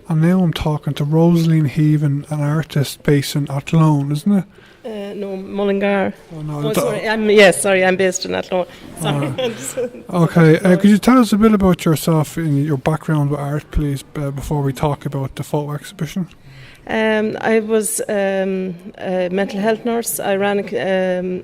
And now I'm talking to Rosaleen Heavin, an artist based in Athlone, isn't it? No, Mullingar. Oh, no, sorry, I'm based in Athlone. Sorry. Okay, could you tell us a bit about yourself and your background with art, please, before we talk about the photo exhibition? I was a mental health nurse. I ran a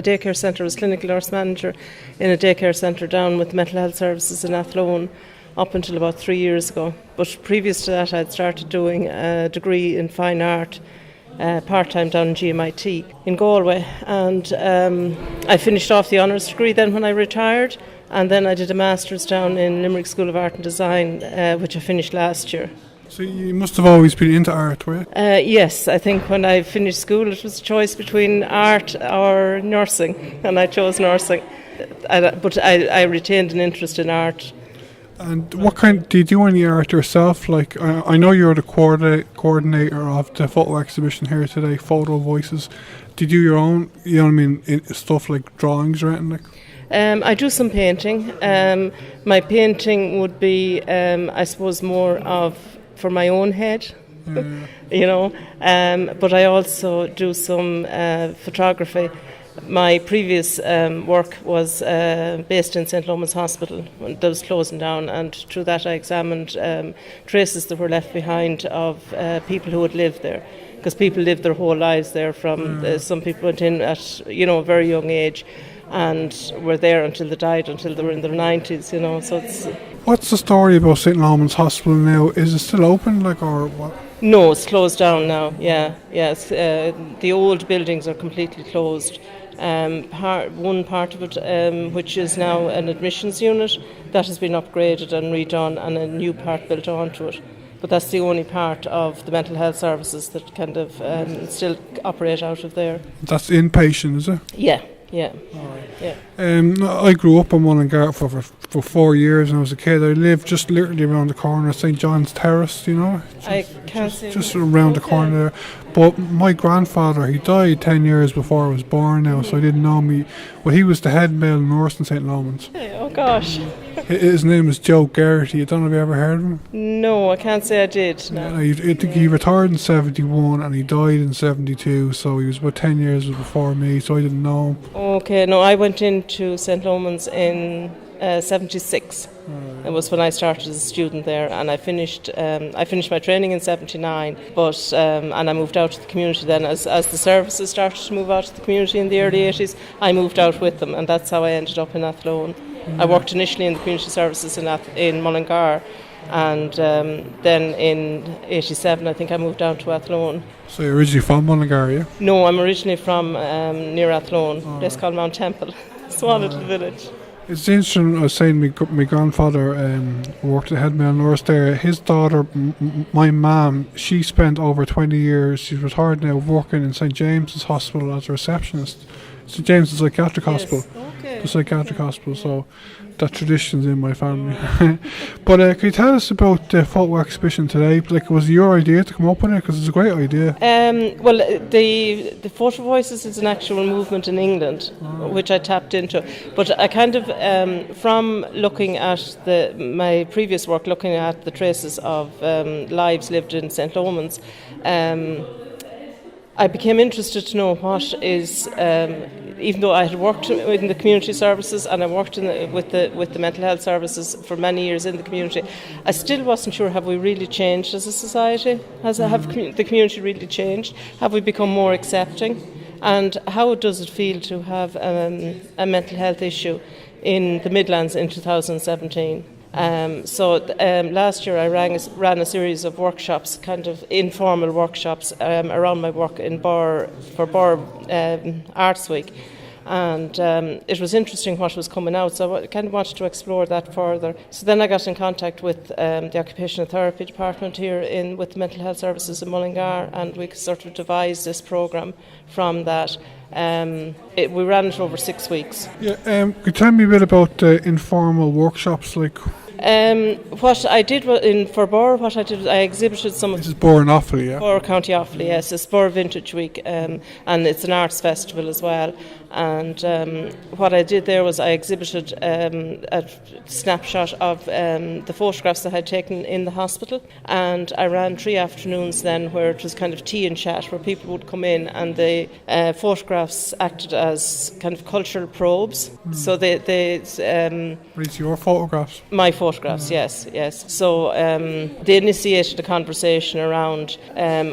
daycare centre, was clinical nurse manager in a daycare centre down with mental health services in Athlone up until about 3 years ago. But previous to that, I'd started doing a degree in fine art part-time down in GMIT in Galway, and I finished off the honours degree then when I retired, and then I did a master's down in Limerick School of Art and Design, which I finished last year. So you must have always been into art, were you? Yes, I think when I finished school it was a choice between art or nursing, and I chose nursing. But I retained an interest in art. And what kind, do you do any art yourself? Like, I know you're the coordinator of the photo exhibition here today, Photovoices. Do you do your own, you know what I mean, stuff like drawings or anything like? I do some painting. My painting would be, I suppose, more of for my own head, you know, but I also do some photography. My previous work was based in St. Loman's Hospital that was closing down, and through that I examined traces that were left behind of people who had lived there, because people lived their whole lives there. From some people went in at a very young age and were there until they died, until they were in their 90s, you know. So it's. What's the story about St. Loman's Hospital now? Is it still open, like, or what? No, it's closed down now. Yes. The old buildings are completely closed. One part of it, which is now an admissions unit, that has been upgraded and redone, and a new part built onto it. But that's the only part of the mental health services that kind of still operate out of there. That's inpatient, is it? Yeah. Right. Yeah. I grew up in Mullingar for 4 years when I was a kid. I lived just literally around the corner of St. John's Terrace, you know. Just around the corner there. But my grandfather, he died 10 years before I was born now, so I didn't know me. Well, he was the head male nurse in St. Loman's. Oh gosh. His name is Joe Garrity. I don't know if you ever heard of him. No, I can't say I did. No. I think he retired in 71 and he died in 72, so he was about 10 years before me, so I didn't know him. Okay, no, I went into St. Loman's in 76. It was when I started as a student there, and I finished my training in 79. But and I moved out to the community then as the services started to move out to the community in the early 80s. I moved out with them, and that's how I ended up in Athlone. I worked initially in the community services in Mullingar, and then in 87 I think I moved down to Athlone. So you're originally from Mullingar, are you? No, I'm originally from near Athlone, a place called Mount Temple. Small little village. It's interesting. I was saying my grandfather worked at head male nurse there. His daughter, my mum, she spent over 20 years, she's retired now, working in St. James's Hospital as a receptionist. St. James's Psychiatric Hospital. Okay. The psychiatric hospital, so that tradition's in my family. But can you tell us about the photo exhibition today? Like, was it your idea to come up with it? Because it's a great idea. Well, the Photovoices is an actual movement in England, which I tapped into. But I kind of, from looking at my previous work, looking at the traces of lives lived in St. Loman's, I became interested to know what is, even though I had worked in the community services and I worked with the mental health services for many years in the community, I still wasn't sure, have we really changed as a society? Have the community really changed? Have we become more accepting? And how does it feel to have a mental health issue in the Midlands in 2017? Last year I ran a series of workshops, kind of informal workshops around my work in Bar Arts Week, and it was interesting what was coming out, so I kind of wanted to explore that further. So then I got in contact with the Occupational Therapy Department here with the Mental Health Services in Mullingar, and we sort of devised this programme from that. We ran it over 6 weeks. Yeah, could you tell me a bit about informal workshops, like? What I did for Borough, what I did was I exhibited some of... This is Borough and Offaly, yeah? Borough County Offaly, yes. It's Borough Vintage Week, and it's an arts festival as well. And what I did there was I exhibited a snapshot of the photographs that I had taken in the hospital, and I ran 3 afternoons then where it was kind of tea and chat, where people would come in and the photographs acted as kind of cultural probes. So it's your photographs? My photographs, yes. So they initiated a conversation around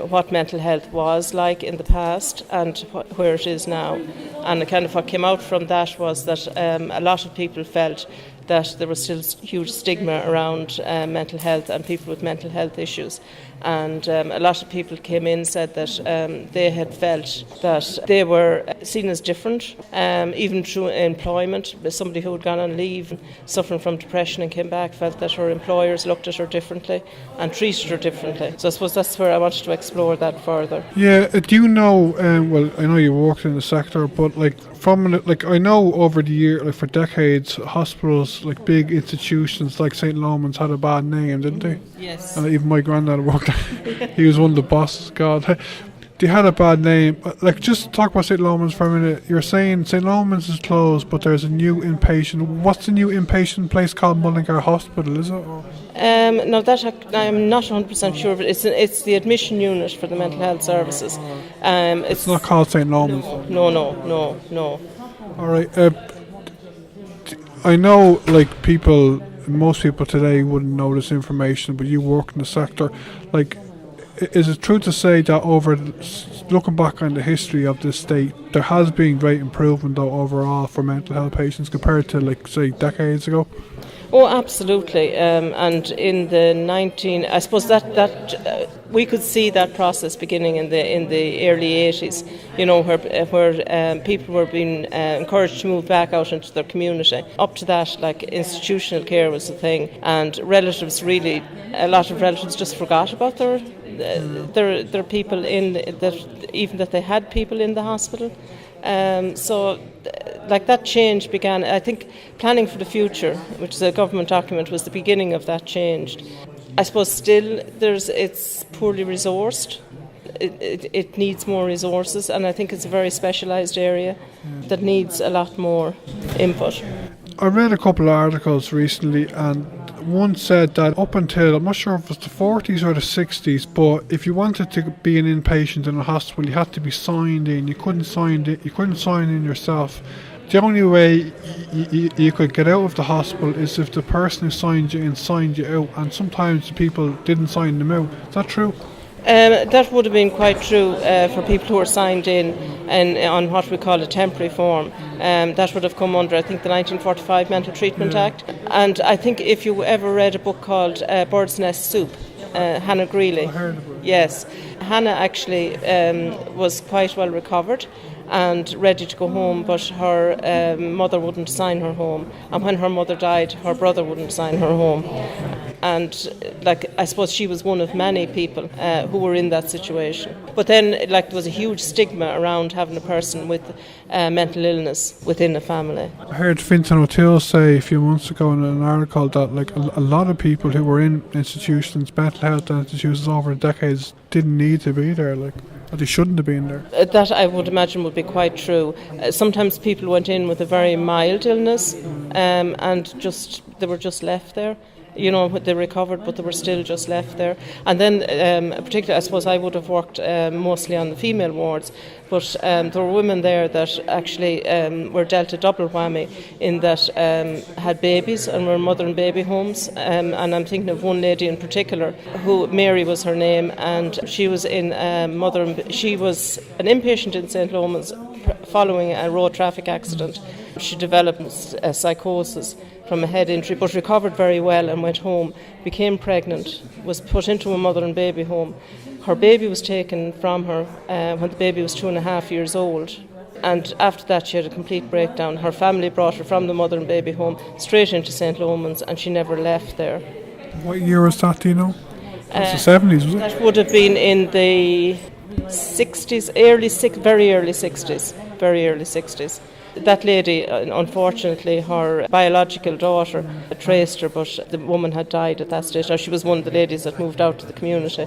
what mental health was like in the past and where it is now. And kind of what came out from that was that a lot of people felt that there was still huge stigma around mental health and people with mental health issues. And a lot of people came in and said that they had felt that they were seen as different, even through employment. Somebody who had gone on leave, suffering from depression and came back, felt that her employers looked at her differently and treated her differently. So I suppose that's where I wanted to explore that further. Yeah, do you know, well, I know you worked in the sector, but I know over the year, for decades, hospitals, big institutions like St. Loman's had a bad name, didn't they? Yes. And even my granddad worked there. He was one of the bosses, God. They had a bad name. Just talk about St. Loman's for a minute. You're saying St. Loman's is closed, but there's a new inpatient. What's the new inpatient place called? Mullingar Hospital, is it? No, that I'm not 100% sure, but it's the admission unit for the mental health services. It's not called St. Loman's? No. All right. I know, most people today wouldn't know this information, but you work in the sector. Is it true to say that looking back on the history of this state, there has been great improvement though overall for mental health patients compared to say decades ago? Oh, absolutely. And in the I suppose that we could see that process beginning in the early 80s. Where people were being encouraged to move back out into their community. Up to that, institutional care was the thing, and a lot of relatives just forgot about their people even that they had people in the hospital. That change began. I think Planning for the Future, which is a government document, was the beginning of that change. I suppose still it's poorly resourced. It needs more resources, and I think it's a very specialised area that needs a lot more input. I read a couple of articles recently, and one said that up until, I'm not sure if it was the 40s or the 60s, but if you wanted to be an inpatient in a hospital, you had to be signed in. You couldn't sign in yourself. The only way you could get out of the hospital is if the person who signed you in signed you out, and sometimes the people didn't sign them out. Is that true? That would have been quite true for people who were signed in and on what we call a temporary form. That would have come under, I think, the 1945 Mental Treatment Act. And I think if you ever read a book called Bird's Nest Soup, Hannah Greeley. I heard about it. Yes. Hannah actually was quite well recovered and ready to go home, but her mother wouldn't sign her home. And when her mother died, her brother wouldn't sign her home. And I suppose she was one of many people who were in that situation. But then there was a huge stigma around having a person with mental illness within a family. I heard Fintan O'Toole say a few months ago in an article that a lot of people who were in institutions, mental health institutions over decades, didn't need to be there, or they shouldn't have been there. That I would imagine would be quite true. Sometimes people went in with a very mild illness and they were just left there. They recovered, but they were still just left there. And then, particularly, I suppose I would have worked mostly on the female wards, but there were women there that actually were dealt a double whammy in that had babies and were mother and baby homes. And I'm thinking of one lady in particular, who Mary was her name, and she was she was an inpatient in St. Loman's following a road traffic accident. She developed psychosis from a head injury, but recovered very well and went home, became pregnant, was put into a mother and baby home. Her baby was taken from her when the baby was 2.5 years old. And after that she had a complete breakdown. Her family brought her from the mother and baby home straight into St. Loman's, and she never left there. What year was that, do you know? It was the 70s, was it? That would have been in the 60s, very early 60s. that lady, unfortunately, her biological daughter traced her, but the woman had died at that stage. Now, she was one of the ladies that moved out to the community.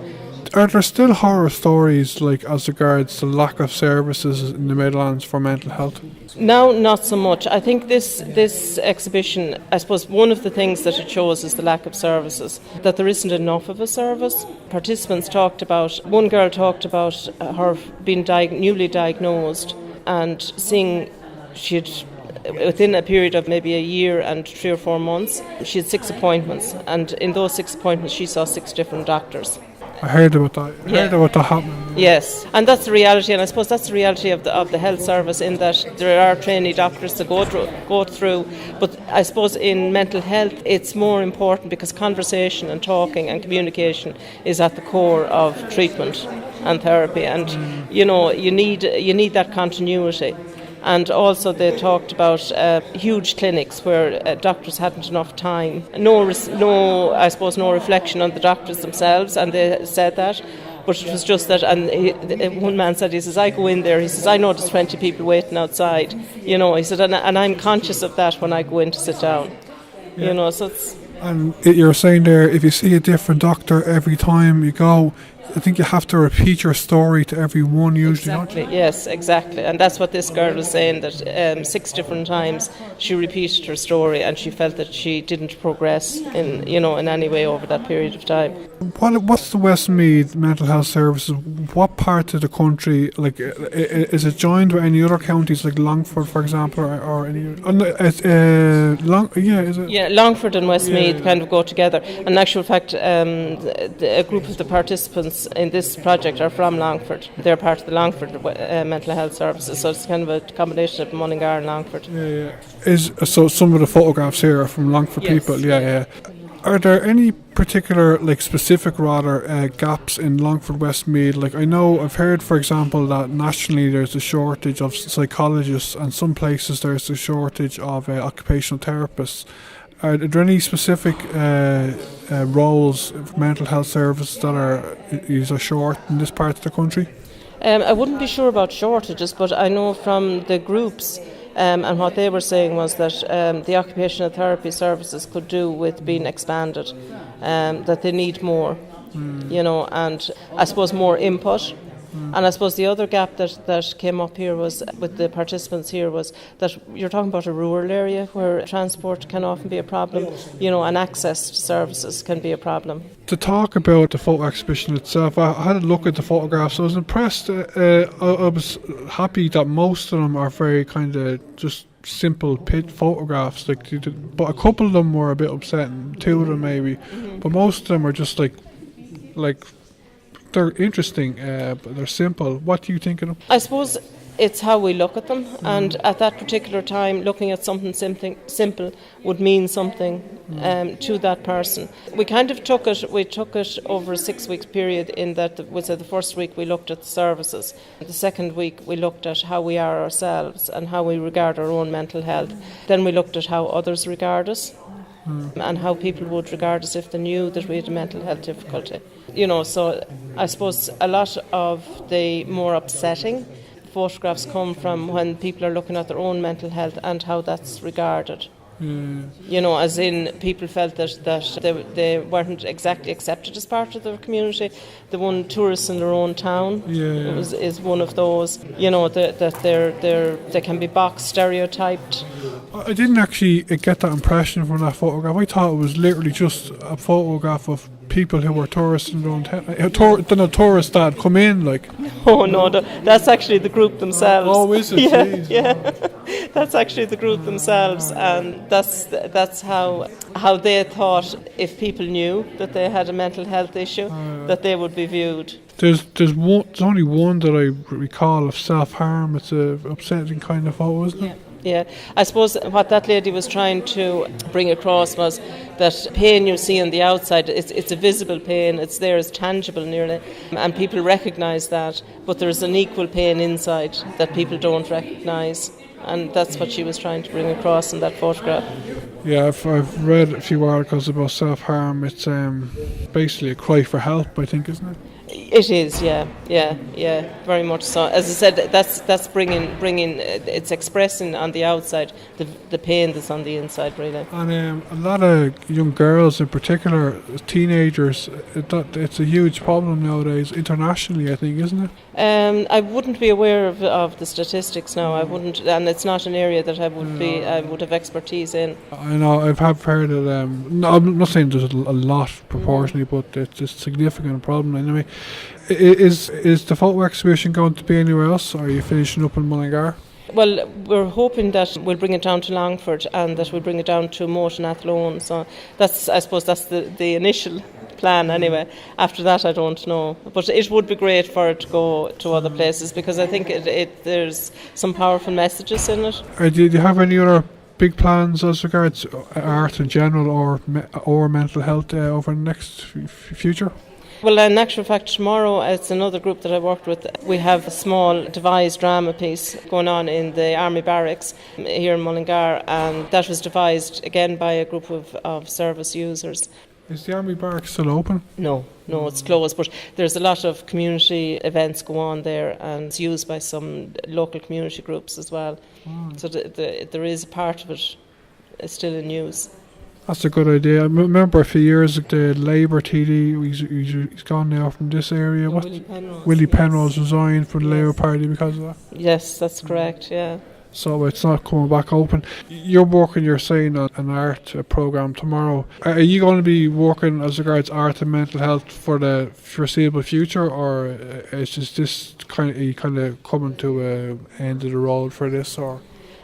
Are there still horror stories, like as regards the lack of services in the Midlands for mental health? No, not so much. I think this exhibition, I suppose one of the things that it shows is the lack of services, that there isn't enough of a service. Participants talked about, one girl talked about her being newly diagnosed and seeing she had, within a period of maybe a year and 3 or 4 months, she had 6 appointments, and in those 6 appointments she saw 6 different doctors. I heard about that. I heard about that happening. Yes, and that's the reality, and I suppose that's the reality of the health service, in that there are trainee doctors that go through. But I suppose in mental health, it's more important because conversation and talking and communication is at the core of treatment and therapy, and you need that continuity. And also they talked about huge clinics where doctors hadn't enough time. No reflection on the doctors themselves, and they said that. But it was just that, and one man said, he says, I go in there, he says, I know there's 20 people waiting outside. He said, and I'm conscious of that when I go in to sit down. Yeah. So it's... And you're saying there, if you see a different doctor every time you go, I think you have to repeat your story to everyone usually. Exactly, yes, exactly. And that's what this girl was saying, that 6 different times she repeated her story, and she felt that she didn't progress in any way over that period of time. What's the Westmeath Mental Health Services? What part of the country, like, is it joined with any other counties, like Longford, for example, or any? Is it? Yeah, Longford and Westmeath kind of go together. And in actual fact, a group of the participants in this project are from Longford. They're part of the Longford Mental Health Services, so it's kind of a combination of Mullingar and Longford. So some of the photographs here are from Longford people. Yeah. Are there any particular, like, specific rather gaps in Longford Westmeath? Like, I know I've heard, for example, that nationally there's a shortage of psychologists, and some places there's a shortage of occupational therapists. Are there any specific roles of mental health services that are short in this part of the country? I wouldn't be sure about shortages, but I know from the groups, and what they were saying was that the occupational therapy services could do with being expanded, that they need more, and I suppose more input. And I suppose the other gap that came up here was, with the participants here, was that you're talking about a rural area where transport can often be a problem, and access to services can be a problem. To talk about the photo exhibition itself, I had a look at the photographs. I was impressed. I was happy that most of them are very kind of just simple pit photographs, but a couple of them were a bit upsetting, 2 of them maybe, but most of them are just like they're interesting, but they're simple. What do you think of them? I suppose it's how we look at them, and at that particular time, looking at something simple would mean something to that person. We kind of took it over a 6-week period, in that the first week we looked at the services. The second week we looked at how we are ourselves and how we regard our own mental health. Then we looked at how others regard us. And how people would regard us if they knew that we had a mental health difficulty. So I suppose a lot of the more upsetting photographs come from when people are looking at their own mental health and how that's regarded. As in, people felt that they weren't exactly accepted as part of their community. The one, tourists in their own town is one of those. That they can be boxed, stereotyped. I didn't actually get that impression from that photograph. I thought it was literally just a photograph of people who were tourists in their own town. Tourists that come in, like. Oh no, that's actually the group themselves. Oh, is it? Yeah. That's actually the group themselves, and that's how they thought, if people knew that they had a mental health issue, that they would be viewed. There's only one that I recall of self-harm. It's a upsetting kind of photo, isn't it? Yeah, I suppose what that lady was trying to bring across was that pain you see on the outside, it's a visible pain, it's there, it's tangible nearly, and people recognise that, but there's an equal pain inside that people don't recognise, and that's what she was trying to bring across in that photograph. Yeah, I've read a few articles about self-harm. It's basically a cry for help, I think, isn't it? It is, yeah, very much so. As I said, that's bringing. It's expressing on the outside the pain that's on the inside, really. And a lot of young girls, in particular, teenagers, it's a huge problem nowadays, internationally, I think, isn't it? I wouldn't be aware of the statistics now. I wouldn't, and it's not an area that I would have expertise in. I know, I have heard that. No, I'm not saying there's a lot proportionally, but it's a significant problem anyway. Is the photo exhibition going to be anywhere else, or are you finishing up in Mullingar? Well, we're hoping that we'll bring it down to Longford and that we'll bring it down to Moat and Athlone. So I suppose that's the initial plan anyway. After that, I don't know. But it would be great for it to go to other places, because I think there's some powerful messages in it. Do you have any other big plans as regards art in general or mental health over the next future? Well, in actual fact, tomorrow it's another group that I worked with. We have a small devised drama piece going on in the Army Barracks here in Mullingar, and that was devised again by a group of service users. Is the Army Barracks still open? No, it's closed, but there's a lot of community events go on there, and it's used by some local community groups as well. So there is a part of it still in use. That's a good idea. I remember a few years ago, the Labour TD, he's gone now from this area. Willie Penrose resigned from the Labour Party because of that. Yes, that's correct, yeah. So it's not coming back open. You're saying, on an art programme tomorrow. Are you going to be working as regards art and mental health for the foreseeable future, or is just this kind of coming to an end of the road for this, or?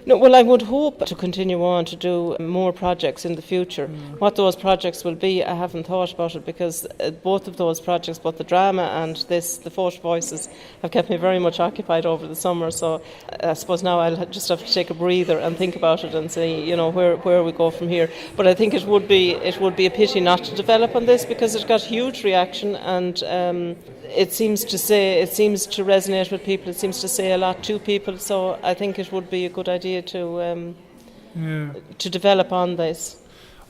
No, well, I would hope to continue on to do more projects in the future. What those projects will be, I haven't thought about it, because both of those projects, both the drama and the Photovoices, have kept me very much occupied over the summer. So I suppose now I'll just have to take a breather and think about it and see, where we go from here. But I think it would be a pity not to develop on this, because it got huge reaction, and it seems to resonate with people. It seems to say a lot to people. So I think it would be a good idea to develop on this.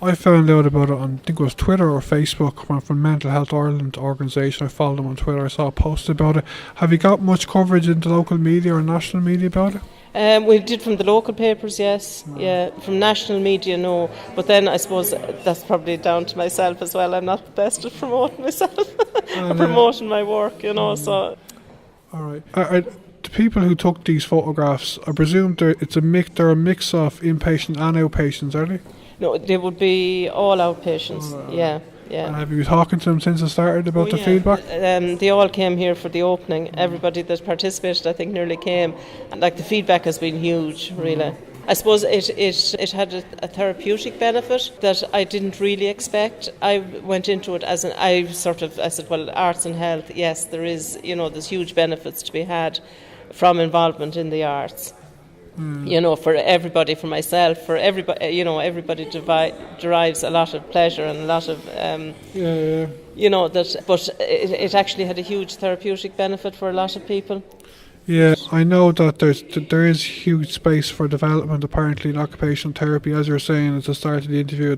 I found out about it on, I think it was Twitter or Facebook, from Mental Health Ireland organisation. I followed them on Twitter. I saw a post about it. Have you got much coverage in the local media or national media about it? We did from the local papers, yes. Yeah, from national media, no. But then I suppose that's probably down to myself as well. I'm not the best at promoting myself, or promoting my work, So. All right. The people who took these photographs, I presume they're a mix of inpatient and outpatients, are they? No, they would be all outpatients. Yeah. And have you been talking to them since it started about the feedback? They all came here for the opening. Everybody that participated, I think, nearly came. And the feedback has been huge, really. I suppose it had a therapeutic benefit that I didn't really expect. I went into it I said, well, arts and health, yes, there is, there's huge benefits to be had from involvement in the arts. For everybody, for myself, for everybody, everybody derives a lot of pleasure and a lot of, but it actually had a huge therapeutic benefit for a lot of people. Yeah, I know that there is huge space for development apparently in occupational therapy. As you're saying at the start of the interview,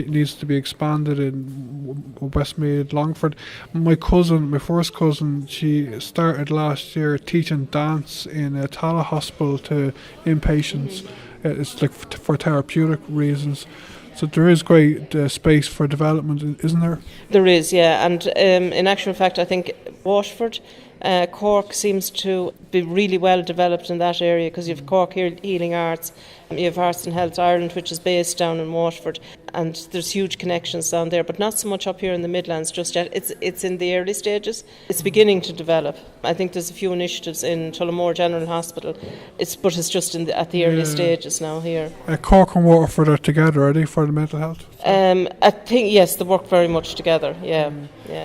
needs to be expanded in Westmeath, Longford. My first cousin, she started last year teaching dance in a Tala hospital to inpatients. It's for therapeutic reasons. So there is great space for development, isn't there? There is, yeah. And in actual fact, I think Waterford, Cork seems to be really well developed in that area, because you have Cork Healing Arts, you have Arts and Health Ireland, which is based down in Waterford, and there's huge connections down there, but not so much up here in the Midlands just yet. It's in the early stages. It's beginning to develop. I think there's a few initiatives in Tullamore General Hospital, but it's just at the early stages now here. Cork and Waterford are together, are they, for the mental health? I think, yes, they work very much together, yeah.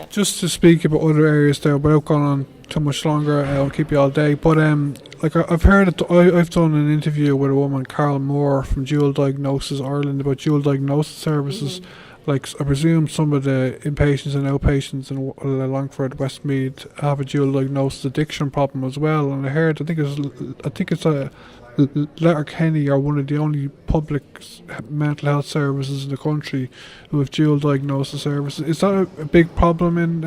Just to speak about other areas there, without going on too much longer, I'll keep you all day, but I've heard it. I've done an interview with a woman, Carol Moore from Dual Diagnosis Ireland, about dual diagnosis services. I presume some of the inpatients and outpatients in Longford, Westmeath have a dual diagnosis addiction problem as well. And I think it's Letterkenny are one of the only public mental health services in the country who have dual diagnosis services. Is that a big problem in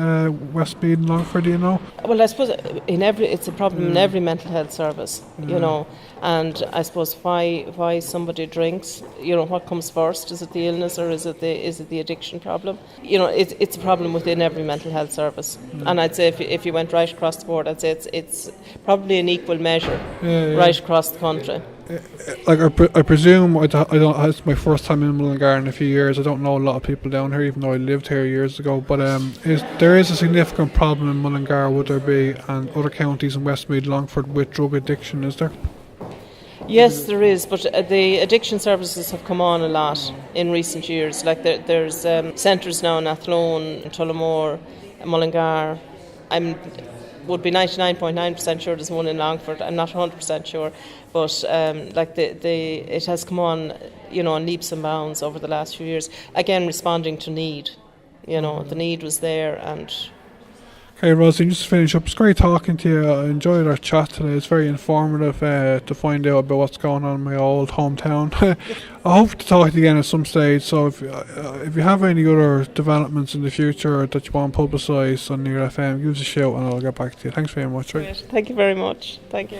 Westmeath and Longford, do you know? Well, I suppose it's a problem in every mental health service, you know, and I suppose why somebody drinks, you know, what comes first? Is it the illness or is it the addiction problem? You know, it's a problem within every mental health service, and I'd say if you went right across the board, I'd say it's probably an equal measure right across the country. Like I presume I don't. It's my first time in Mullingar in a few years. I don't know a lot of people down here, even though I lived here years ago. But there is a significant problem in Mullingar, would there be, and other counties in Westmeath, Longford, with drug addiction? Is there? Yes, there is, but the addiction services have come on a lot in recent years. Like there's centres now in Athlone, Tullamore, Mullingar. Would be 99.9% sure there's one in Longford. I'm not 100% sure, but it has come on, you know, in leaps and bounds over the last few years. Again, responding to need, you know, the need was there. And okay, Rosaleen, just to finish up, it's great talking to you. I enjoyed our chat today. It's very informative to find out about what's going on in my old hometown. I hope to talk to you again at some stage, so if you have any other developments in the future that you want to publicise on Near FM, give us a shout and I'll get back to you. Thanks very much. Right? Thank you very much. Thank you.